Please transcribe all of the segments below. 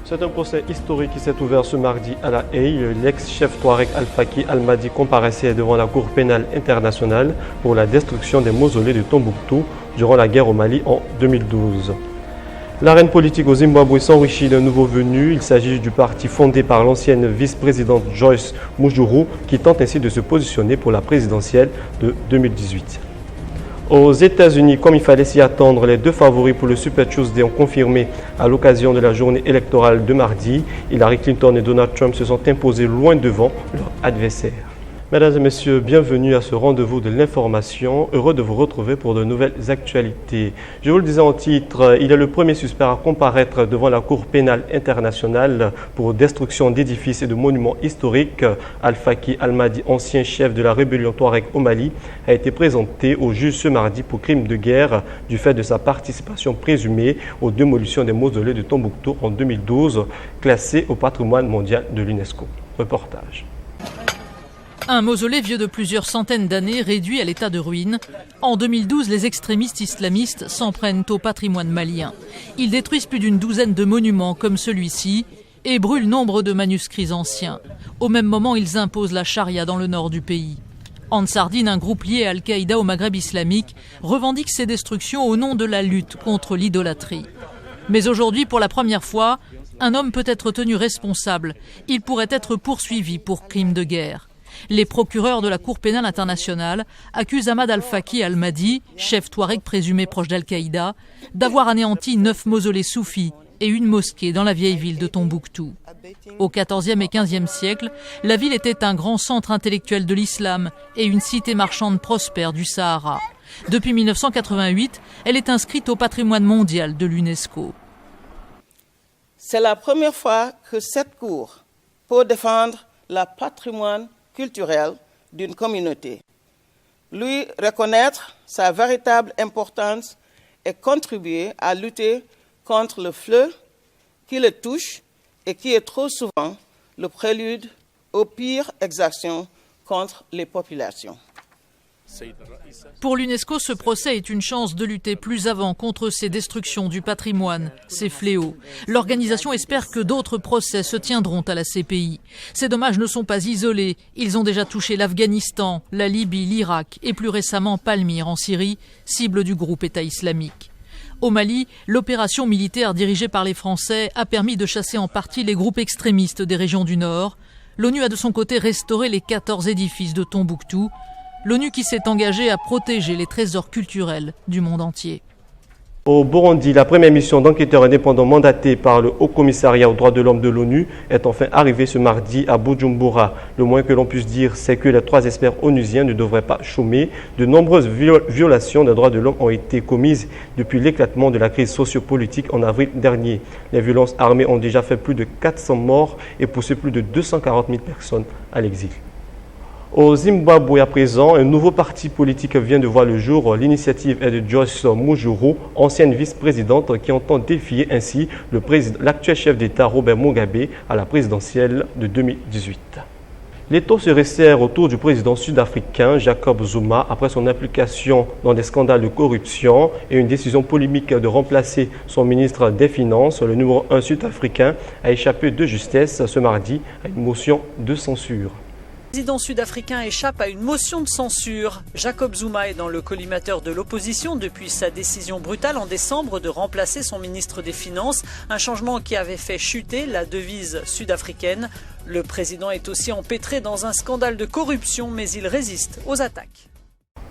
C'est un procès historique qui s'est ouvert ce mardi à La Haye. L'ex-chef Touareg Al-Faki Al-Mahdi comparaissait devant la Cour pénale internationale pour la destruction des mausolées de Tombouctou durant la guerre au Mali en 2012. L'arène politique au Zimbabwe s'enrichit d'un nouveau venu. Il s'agit du parti fondé par l'ancienne vice-présidente Joyce Mujuru qui tente ainsi de se positionner pour la présidentielle de 2018. Aux États-Unis, comme il fallait s'y attendre, les deux favoris pour le Super Tuesday ont confirmé à l'occasion de la journée électorale de mardi. Hillary Clinton et Donald Trump se sont imposés loin devant leurs adversaires. Mesdames et messieurs, bienvenue à ce rendez-vous de l'information. Heureux de vous retrouver pour de nouvelles actualités. Je vous le disais en titre, il est le premier suspect à comparaître devant la Cour pénale internationale pour destruction d'édifices et de monuments historiques. Al-Faki Al-Mahdi, ancien chef de la rébellion Touareg au Mali, a été présenté au juge ce mardi pour crime de guerre du fait de sa participation présumée aux démolitions des mausolées de Tombouctou en 2012, classé au patrimoine mondial de l'UNESCO. Reportage. Un mausolée vieux de plusieurs centaines d'années réduit à l'état de ruine. En 2012, les extrémistes islamistes s'en prennent au patrimoine malien. Ils détruisent plus d'une douzaine de monuments comme celui-ci et brûlent nombre de manuscrits anciens. Au même moment, ils imposent la charia dans le nord du pays. Ansardine, un groupe lié à Al-Qaïda au Maghreb islamique, revendique ces destructions au nom de la lutte contre l'idolâtrie. Mais aujourd'hui, pour la première fois, un homme peut être tenu responsable. Il pourrait être poursuivi pour crime de guerre. Les procureurs de la Cour pénale internationale accusent Ahmad Al-Faki Al-Mahdi, chef touareg présumé proche d'Al-Qaïda, d'avoir anéanti 9 mausolées soufis et une mosquée dans la vieille ville de Tombouctou. Au XIVe et XVe siècle, la ville était un grand centre intellectuel de l'islam et une cité marchande prospère du Sahara. Depuis 1988, elle est inscrite au patrimoine mondial de l'UNESCO. C'est la première fois que cette Cour peut défendre le patrimoine culturel d'une communauté, lui reconnaître sa véritable importance et contribuer à lutter contre le fléau qui le touche et qui est trop souvent le prélude aux pires exactions contre les populations. Pour l'UNESCO, ce procès est une chance de lutter plus avant contre ces destructions du patrimoine, ces fléaux. L'organisation espère que d'autres procès se tiendront à la CPI. Ces dommages ne sont pas isolés. Ils ont déjà touché l'Afghanistan, la Libye, l'Irak et plus récemment Palmyre en Syrie, cible du groupe État islamique. Au Mali, l'opération militaire dirigée par les Français a permis de chasser en partie les groupes extrémistes des régions du Nord. L'ONU a de son côté restauré les 14 édifices de Tombouctou. L'ONU qui s'est engagée à protéger les trésors culturels du monde entier. Au Burundi, la première mission d'enquêteurs indépendants mandatée par le Haut Commissariat aux droits de l'homme de l'ONU est enfin arrivée ce mardi à Bujumbura. Le moins que l'on puisse dire, c'est que les 3 experts onusiens ne devraient pas chômer. De nombreuses violations des droits de l'homme ont été commises depuis l'éclatement de la crise sociopolitique en avril dernier. Les violences armées ont déjà fait plus de 400 morts et poussé plus de 240 000 personnes à l'exil. Au Zimbabwe à présent, un nouveau parti politique vient de voir le jour. L'initiative est de Joyce Mujuru, ancienne vice-présidente, qui entend défier ainsi l'actuel chef d'État Robert Mugabe à la présidentielle de 2018. L'étau se resserre autour du président sud-africain Jacob Zuma après son implication dans des scandales de corruption et une décision polémique de remplacer son ministre des Finances. Le numéro 1 sud-africain a échappé de justesse ce mardi à une motion de censure. Le président sud-africain échappe à une motion de censure. Jacob Zuma est dans le collimateur de l'opposition depuis sa décision brutale en décembre de remplacer son ministre des Finances, un changement qui avait fait chuter la devise sud-africaine. Le président est aussi empêtré dans un scandale de corruption, mais il résiste aux attaques.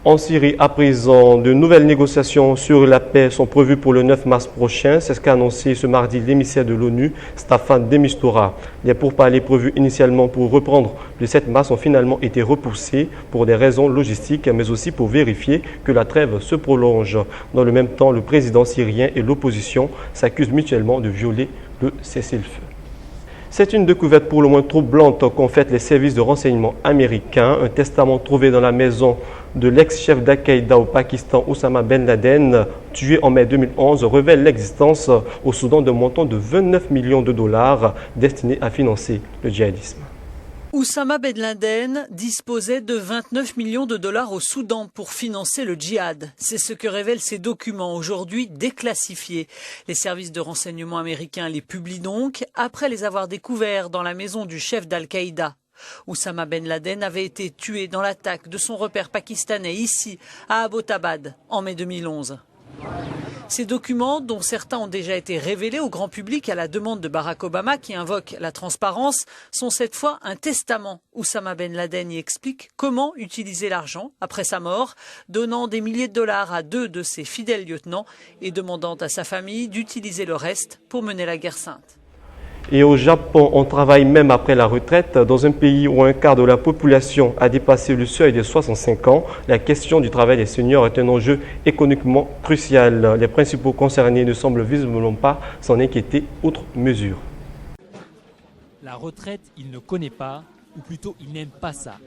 En Syrie, à présent, de nouvelles négociations sur la paix sont prévues pour le 9 mars prochain. C'est ce qu'a annoncé ce mardi l'émissaire de l'ONU, Staffan de Mistura. Les pourparlers prévus initialement pour reprendre le 7 mars ont finalement été repoussés pour des raisons logistiques, mais aussi pour vérifier que la trêve se prolonge. Dans le même temps, le président syrien et l'opposition s'accusent mutuellement de violer le cessez-le-feu. C'est une découverte pour le moins troublante qu'ont faite les services de renseignement américains. Un testament trouvé dans la maison de l'ex-chef d'Al-Qaïda au Pakistan, Oussama Ben Laden, tué en mai 2011, révèle l'existence au Soudan d'un montant de 29 millions de dollars destinés à financer le djihadisme. Oussama Ben Laden disposait de 29 millions de dollars au Soudan pour financer le djihad. C'est ce que révèlent ces documents, aujourd'hui déclassifiés. Les services de renseignement américains les publient donc après les avoir découverts dans la maison du chef d'Al-Qaïda. Oussama Ben Laden avait été tué dans l'attaque de son repère pakistanais ici, à Abbottabad, en mai 2011. Ces documents, dont certains ont déjà été révélés au grand public à la demande de Barack Obama qui invoque la transparence, sont cette fois un testament. Oussama Ben Laden y explique comment utiliser l'argent après sa mort, donnant des milliers de dollars à 2 de ses fidèles lieutenants et demandant à sa famille d'utiliser le reste pour mener la guerre sainte. Et au Japon, on travaille même après la retraite. Dans un pays où un quart de la population a dépassé le seuil de 65 ans, la question du travail des seniors est un enjeu économiquement crucial. Les principaux concernés ne semblent visiblement pas s'en inquiéter outre mesure. La retraite, il ne connaît pas, ou plutôt il n'aime pas ça.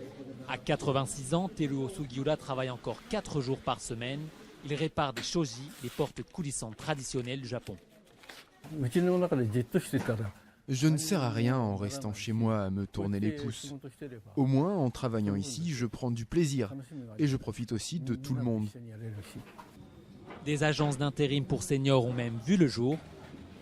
À 86 ans, Teruo Sugiura travaille encore 4 jours par semaine. Il répare des shoji, les portes coulissantes traditionnelles du Japon. Je ne sers à rien en restant chez moi à me tourner les pouces. Au moins, en travaillant ici, je prends du plaisir et je profite aussi de tout le monde. Des agences d'intérim pour seniors ont même vu le jour.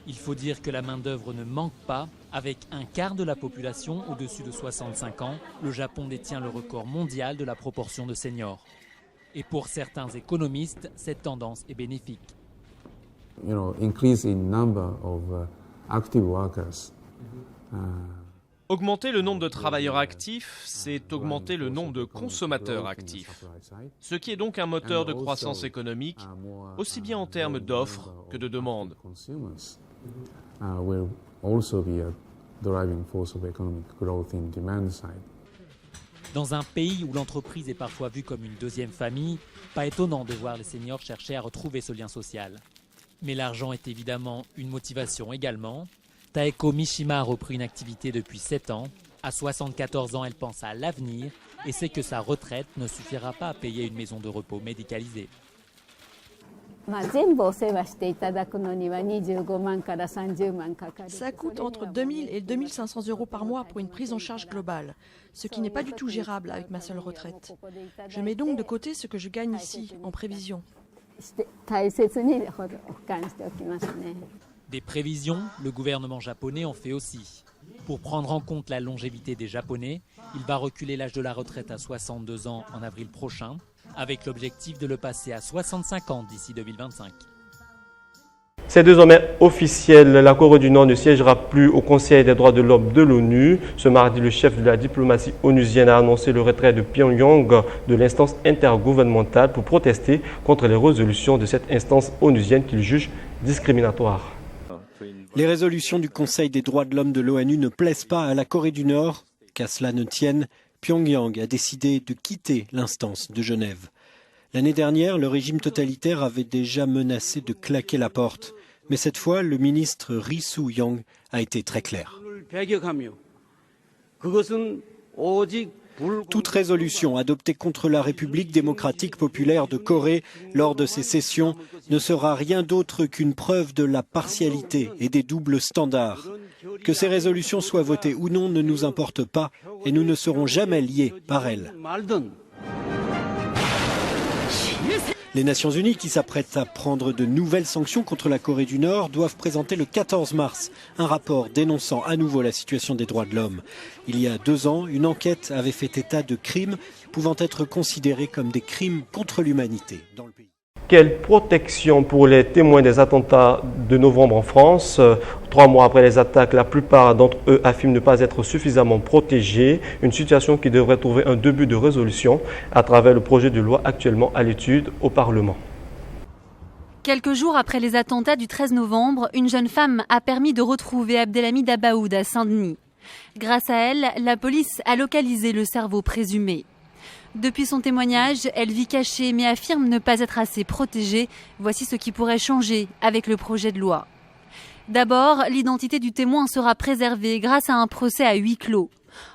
Il faut dire que la main-d'œuvre ne manque pas. Avec un quart de la population au-dessus de 65 ans, le Japon détient le record mondial de la proportion de seniors. Et pour certains économistes, cette tendance est bénéfique. Increase in number of active workers. Augmenter le nombre de travailleurs actifs, c'est augmenter le nombre de consommateurs actifs, ce qui est donc un moteur de croissance économique, aussi bien en termes d'offres que de demandes. Dans un pays où l'entreprise est parfois vue comme une deuxième famille, pas étonnant de voir les seniors chercher à retrouver ce lien social. Mais l'argent est évidemment une motivation également. Taeko Mishima a repris une activité depuis 7 ans. À 74 ans, elle pense à l'avenir et sait que sa retraite ne suffira pas à payer une maison de repos médicalisée. Ça coûte entre 2 000 et 2 500 € par mois pour une prise en charge globale, ce qui n'est pas du tout gérable avec ma seule retraite. Je mets donc de côté ce que je gagne ici, en prévision. Des prévisions, le gouvernement japonais en fait aussi. Pour prendre en compte la longévité des Japonais, il va reculer l'âge de la retraite à 62 ans en avril prochain, avec l'objectif de le passer à 65 ans d'ici 2025. C'est désormais officiel, la Corée du Nord ne siégera plus au Conseil des droits de l'homme de l'ONU. Ce mardi, le chef de la diplomatie onusienne a annoncé le retrait de Pyongyang de l'instance intergouvernementale pour protester contre les résolutions de cette instance onusienne qu'il juge discriminatoires. Les résolutions du Conseil des droits de l'homme de l'ONU ne plaisent pas à la Corée du Nord. Qu'à cela ne tienne, Pyongyang a décidé de quitter l'instance de Genève. L'année dernière, le régime totalitaire avait déjà menacé de claquer la porte. Mais cette fois, le ministre Ri Soo-young a été très clair. Toute résolution adoptée contre la République démocratique populaire de Corée lors de ces sessions ne sera rien d'autre qu'une preuve de la partialité et des doubles standards. Que ces résolutions soient votées ou non ne nous importe pas et nous ne serons jamais liés par elles. Les Nations Unies, qui s'apprêtent à prendre de nouvelles sanctions contre la Corée du Nord, doivent présenter le 14 mars un rapport dénonçant à nouveau la situation des droits de l'homme. Il y a 2 ans, une enquête avait fait état de crimes pouvant être considérés comme des crimes contre l'humanité dans le pays. Quelle protection pour les témoins des attentats de novembre en France? 3 mois après les attaques, la plupart d'entre eux affirment ne pas être suffisamment protégés. Une situation qui devrait trouver un début de résolution à travers le projet de loi actuellement à l'étude au Parlement. Quelques jours après les attentats du 13 novembre, une jeune femme a permis de retrouver Abdelhamid Abaoud à Saint-Denis. Grâce à elle, la police a localisé le cerveau présumé. Depuis son témoignage, elle vit cachée mais affirme ne pas être assez protégée. Voici ce qui pourrait changer avec le projet de loi. D'abord, l'identité du témoin sera préservée grâce à un procès à huis clos.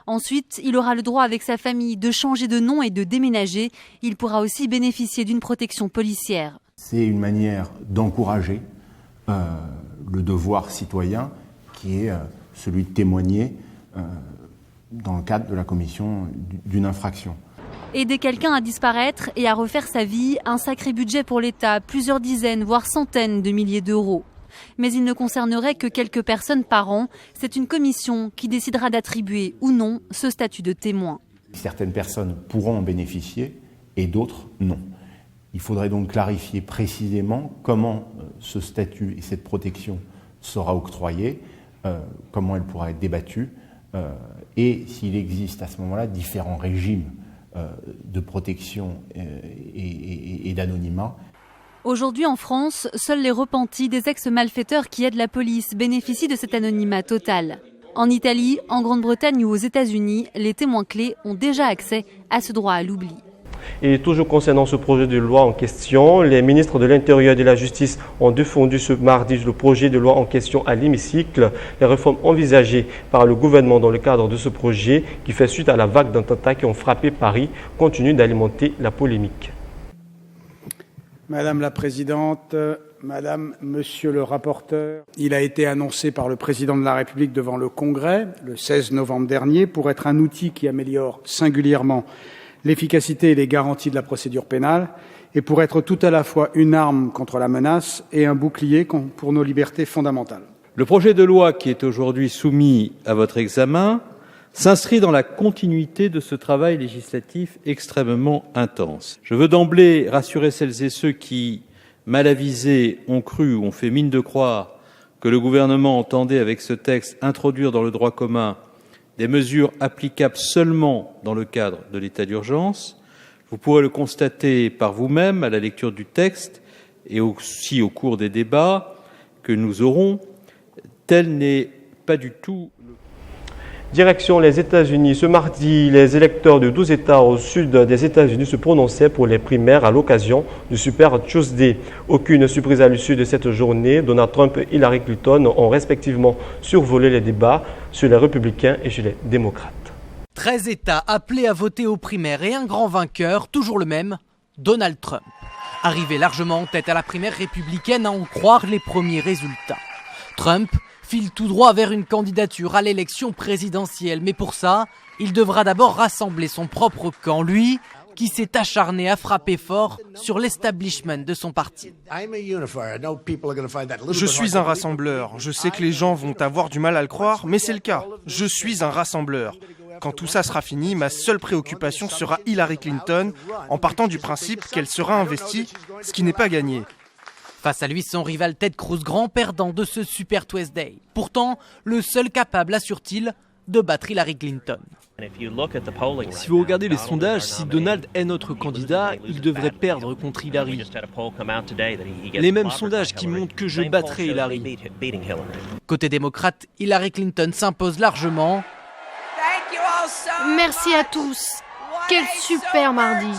Ensuite, il aura le droit avec sa famille de changer de nom et de déménager. Il pourra aussi bénéficier d'une protection policière. C'est une manière d'encourager le devoir citoyen qui est celui de témoigner dans le cadre de la commission d'une infraction. Aider quelqu'un à disparaître et à refaire sa vie, un sacré budget pour l'État, plusieurs dizaines, voire centaines de milliers d'euros. Mais il ne concernerait que quelques personnes par an. C'est une commission qui décidera d'attribuer ou non ce statut de témoin. Certaines personnes pourront en bénéficier et d'autres non. Il faudrait donc clarifier précisément comment ce statut et cette protection sera octroyée, comment elle pourra être débattue et s'il existe à ce moment-là différents régimes de protection et d'anonymat. Aujourd'hui en France, seuls les repentis des ex-malfaiteurs qui aident la police bénéficient de cet anonymat total. En Italie, en Grande-Bretagne ou aux États-Unis, les témoins clés ont déjà accès à ce droit à l'oubli. Et toujours concernant ce projet de loi en question, les ministres de l'Intérieur et de la Justice ont défendu ce mardi le projet de loi en question à l'hémicycle. Les réformes envisagées par le gouvernement dans le cadre de ce projet, qui fait suite à la vague d'attentats qui ont frappé Paris, continuent d'alimenter la polémique. Madame la Présidente, Madame, Monsieur le rapporteur, il a été annoncé par le Président de la République devant le Congrès, le 16 novembre dernier, pour être un outil qui améliore singulièrement l'efficacité et les garanties de la procédure pénale, et pour être tout à la fois une arme contre la menace et un bouclier pour nos libertés fondamentales. Le projet de loi qui est aujourd'hui soumis à votre examen s'inscrit dans la continuité de ce travail législatif extrêmement intense. Je veux d'emblée rassurer celles et ceux qui, mal avisés, ont cru ou ont fait mine de croire que le gouvernement entendait avec ce texte introduire dans le droit commun des mesures applicables seulement dans le cadre de l'état d'urgence. Vous pourrez le constater par vous-même à la lecture du texte et aussi au cours des débats que nous aurons. Tel n'est pas du tout... Direction les États-Unis. Ce mardi, les électeurs de 12 États au sud des États-Unis se prononçaient pour les primaires à l'occasion du Super Tuesday. Aucune surprise à l'issue de cette journée. Donald Trump et Hillary Clinton ont respectivement survolé les débats chez les républicains et chez les démocrates. 13 États appelés à voter aux primaires et un grand vainqueur, toujours le même, Donald Trump. Arrivé largement en tête à la primaire républicaine à en croire les premiers résultats. Trump file tout droit vers une candidature à l'élection présidentielle. Mais pour ça, il devra d'abord rassembler son propre camp, lui, qui s'est acharné à frapper fort sur l'establishment de son parti. Je suis un rassembleur. Je sais que les gens vont avoir du mal à le croire, mais c'est le cas. Je suis un rassembleur. Quand tout ça sera fini, ma seule préoccupation sera Hillary Clinton, en partant du principe qu'elle sera investie, ce qui n'est pas gagné. Face à lui, son rival Ted Cruz, grand perdant de ce Super Tuesday. Pourtant, le seul capable, assure-t-il, de battre Hillary Clinton. Si vous regardez les sondages, si Donald est notre candidat, il devrait perdre contre Hillary. Les mêmes sondages qui montrent que je battrai Hillary. Côté démocrate, Hillary Clinton s'impose largement. Merci à tous. Quel super mardi.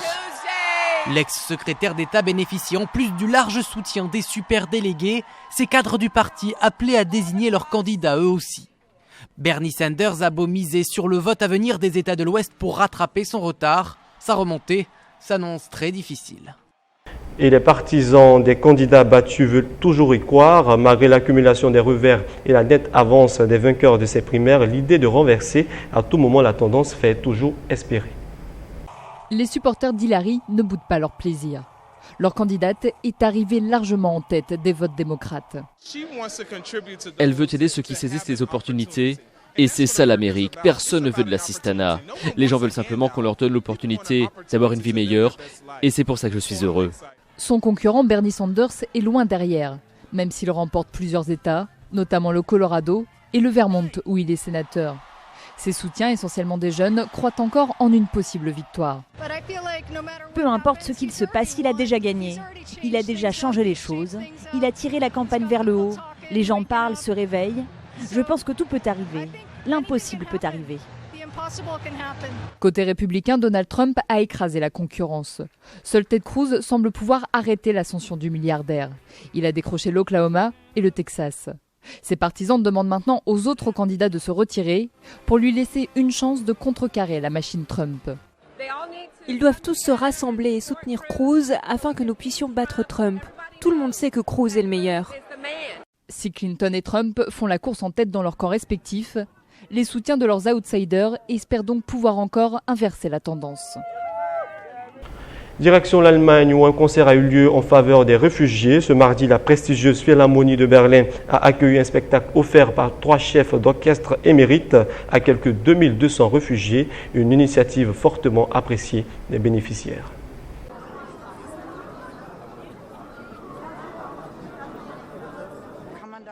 L'ex-secrétaire d'État bénéficie en plus du large soutien des superdélégués, ces cadres du parti appelés à désigner leurs candidats eux aussi. Bernie Sanders a beau miser sur le vote à venir des États de l'Ouest pour rattraper son retard, sa remontée s'annonce très difficile. Et les partisans des candidats battus veulent toujours y croire. Malgré l'accumulation des revers et la nette avance des vainqueurs de ces primaires, l'idée de renverser à tout moment la tendance fait toujours espérer. Les supporters d'Hillary ne boudent pas leur plaisir. Leur candidate est arrivée largement en tête des votes démocrates. Elle veut aider ceux qui saisissent les opportunités. Et c'est ça l'Amérique, personne ne veut de l'assistanat. Les gens veulent simplement qu'on leur donne l'opportunité d'avoir une vie meilleure. Et c'est pour ça que je suis heureux. Son concurrent Bernie Sanders est loin derrière, même s'il remporte plusieurs États, notamment le Colorado et le Vermont où il est sénateur. Ses soutiens, essentiellement des jeunes, croient encore en une possible victoire. Peu importe ce qu'il se passe, il a déjà gagné. Il a déjà changé les choses. Il a tiré la campagne vers le haut. Les gens parlent, se réveillent. Je pense que tout peut arriver. L'impossible peut arriver. Côté républicain, Donald Trump a écrasé la concurrence. Seul Ted Cruz semble pouvoir arrêter l'ascension du milliardaire. Il a décroché l'Oklahoma et le Texas. Ses partisans demandent maintenant aux autres candidats de se retirer pour lui laisser une chance de contrecarrer la machine Trump. Ils doivent tous se rassembler et soutenir Cruz afin que nous puissions battre Trump. Tout le monde sait que Cruz est le meilleur. Si Clinton et Trump font la course en tête dans leurs camps respectifs, les soutiens de leurs outsiders et espèrent donc pouvoir encore inverser la tendance. Direction l'Allemagne où un concert a eu lieu en faveur des réfugiés. Ce mardi, la prestigieuse Philharmonie de Berlin a accueilli un spectacle offert par 3 chefs d'orchestre émérites à quelques 2200 réfugiés, une initiative fortement appréciée des bénéficiaires.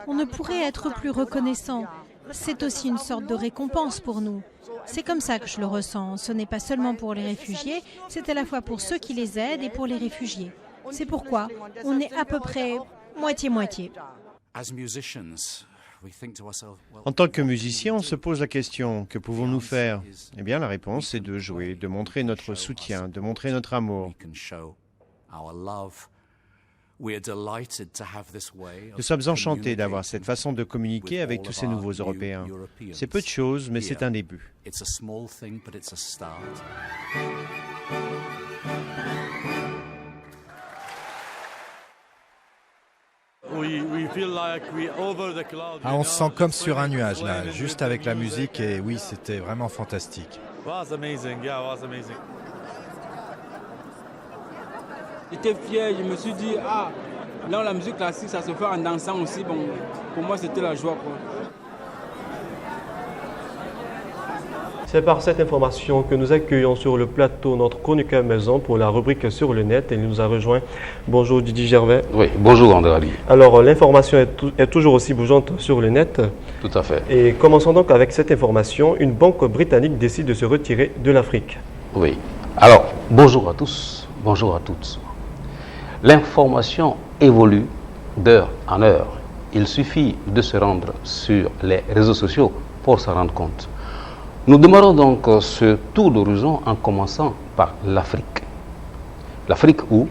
On ne pourrait être plus reconnaissant. C'est aussi une sorte de récompense pour nous. C'est comme ça que je le ressens. Ce n'est pas seulement pour les réfugiés, c'est à la fois pour ceux qui les aident et pour les réfugiés. C'est pourquoi on est à peu près moitié-moitié. En tant que musicien, on se pose la question, que pouvons-nous faire? Eh bien, la réponse est de jouer, de montrer notre soutien, de montrer notre amour. Nous sommes enchantés d'avoir cette façon de communiquer avec tous ces nouveaux Européens. C'est peu de choses, mais c'est un début. On se sent comme sur un nuage là, juste avec la musique et oui, c'était vraiment fantastique. J'étais fier, je me suis dit, là la musique classique ça se fait en dansant aussi, bon, pour moi c'était la joie quoi. C'est par cette information que nous accueillons sur le plateau notre chroniqueur maison pour la rubrique sur le net. Il nous a rejoint. Bonjour Didier Gervais. Oui, bonjour André Ali. Alors l'information est toujours aussi bougeante sur le net. Tout à fait. Et commençons donc avec cette information. Une banque britannique décide de se retirer de l'Afrique. Oui. Alors, bonjour à tous, bonjour à toutes. L'information évolue d'heure en heure. Il suffit de se rendre sur les réseaux sociaux pour s'en rendre compte. Nous démarrons donc ce tour d'horizon en commençant par l'Afrique. L'Afrique où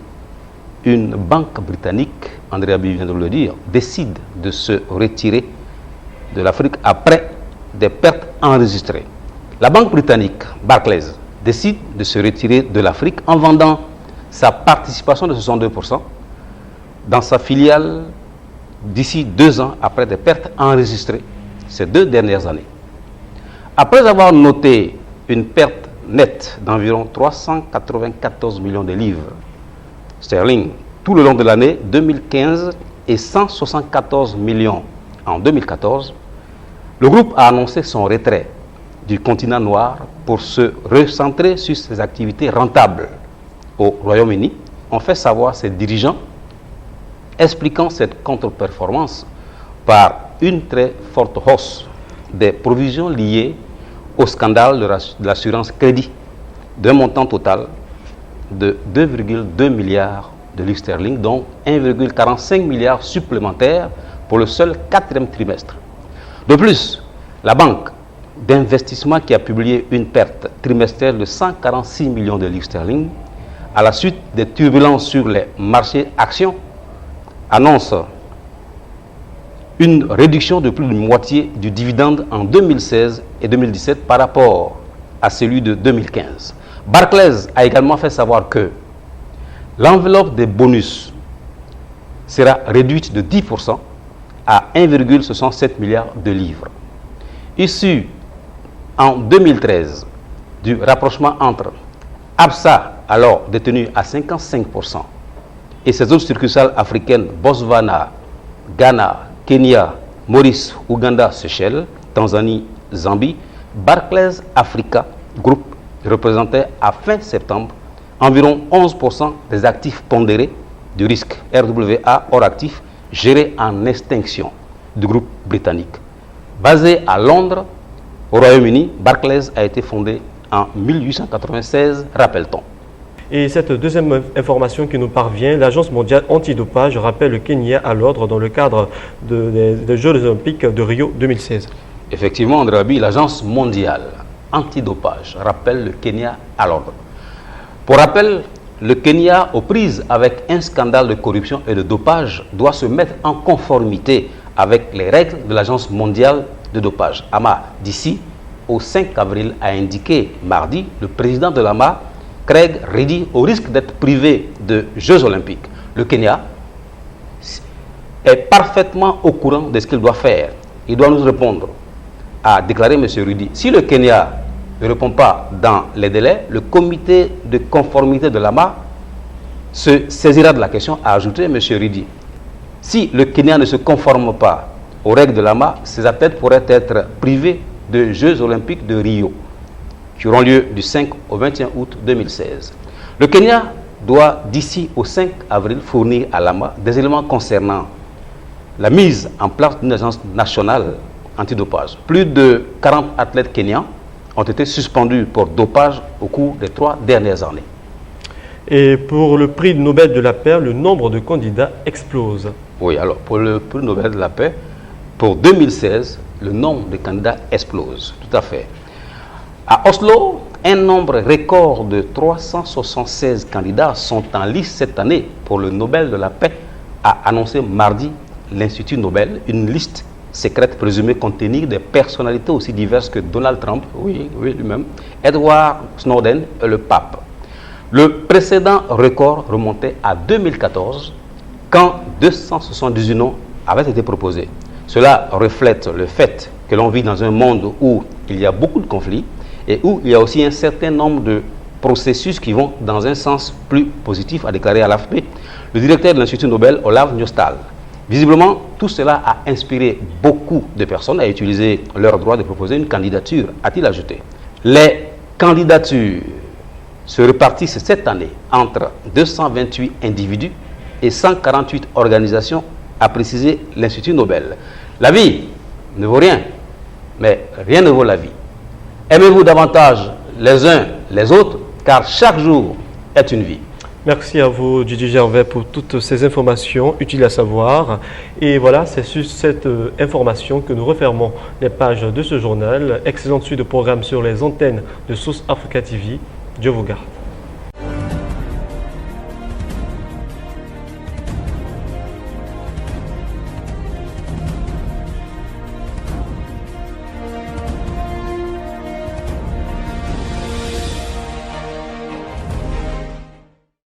une banque britannique, André Abi vient de le dire, décide de se retirer de l'Afrique après des pertes enregistrées. La banque britannique Barclays décide de se retirer de l'Afrique en vendant sa participation de 62% dans sa filiale d'ici 2 ans après des pertes enregistrées ces 2 dernières années. Après avoir noté une perte nette d'environ 394 millions de livres sterling tout le long de l'année 2015 et 174 millions en 2014, le groupe a annoncé son retrait du continent noir pour se recentrer sur ses activités rentables au Royaume-Uni, ont fait savoir ses dirigeants, expliquant cette contre-performance par une très forte hausse des provisions liées au scandale de l'assurance crédit d'un montant total de 2,2 milliards de livres sterling, dont 1,45 milliard supplémentaires pour le seul 4e trimestre. De plus, la banque d'investissement qui a publié une perte trimestrielle de 146 millions de livres sterling à la suite des turbulences sur les marchés actions, annonce une réduction de plus de moitié du dividende en 2016 et 2017 par rapport à celui de 2015. Barclays a également fait savoir que l'enveloppe des bonus sera réduite de 10% à 1,67 milliard de livres. Issu en 2013 du rapprochement entre Absa, alors détenu à 55%, et ses autres succursales africaines, Botswana, Ghana, Kenya, Maurice, Ouganda, Seychelles, Tanzanie, Zambie, Barclays Africa Group représentait à fin septembre environ 11% des actifs pondérés du risque RWA hors actifs gérés en extinction du groupe britannique. Basé à Londres, au Royaume-Uni, Barclays a été fondé en 1896, rappelle-t-on. Et cette deuxième information qui nous parvient, l'Agence mondiale antidopage rappelle le Kenya à l'ordre dans le cadre des Jeux olympiques de Rio 2016. Effectivement, André Abi, l'Agence mondiale antidopage rappelle le Kenya à l'ordre. Pour rappel, le Kenya, aux prises avec un scandale de corruption et de dopage, doit se mettre en conformité avec les règles de l'Agence mondiale de dopage, AMA. D'ici au 5 avril, a indiqué mardi le président de l'AMA, Craig Reddy, au risque d'être privé de Jeux olympiques. Le Kenya est parfaitement au courant de ce qu'il doit faire. Il doit nous répondre a déclaré M. Rudy. Si le Kenya ne répond pas dans les délais, le comité de conformité de l'AMA se saisira de la question, a ajouté M. Rudy. Si le Kenya ne se conforme pas aux règles de l'AMA, ces athlètes pourraient être privés des Jeux olympiques de Rio, qui auront lieu du 5 au 21 août 2016. Le Kenya doit, d'ici au 5 avril, fournir à l'AMA des éléments concernant la mise en place d'une agence nationale antidopage. Plus de 40 athlètes kenyans ont été suspendus pour dopage au cours des 3 dernières années. Et pour le prix Nobel de la paix, le nombre de candidats explose. Oui, alors pour le prix Nobel de la paix, pour 2016, le nombre de candidats explose. Tout à fait. À Oslo, un nombre record de 376 candidats sont en liste cette année pour le Nobel de la paix, a annoncé mardi l'Institut Nobel, une liste secrète présumée contenir des personnalités aussi diverses que Donald Trump, oui lui-même, Edward Snowden et le pape. Le précédent record remontait à 2014, quand 278 noms avaient été proposés. Cela reflète le fait que l'on vit dans un monde où il y a beaucoup de conflits et où il y a aussi un certain nombre de processus qui vont dans un sens plus positif, a déclaré à l'AFP le directeur de l'Institut Nobel, Olav Njostal. Visiblement, tout cela a inspiré beaucoup de personnes à utiliser leur droit de proposer une candidature, a-t-il ajouté. Les candidatures se répartissent cette année entre 228 individus et 148 organisations, a précisé l'Institut Nobel. La vie ne vaut rien, mais rien ne vaut la vie. Aimez-vous davantage les uns les autres, car chaque jour est une vie. Merci à vous, Didier Gervais, pour toutes ces informations utiles à savoir. Et voilà, c'est sur cette information que nous refermons les pages de ce journal. Excellente suite de programmes sur les antennes de Source Africa TV. Dieu vous garde.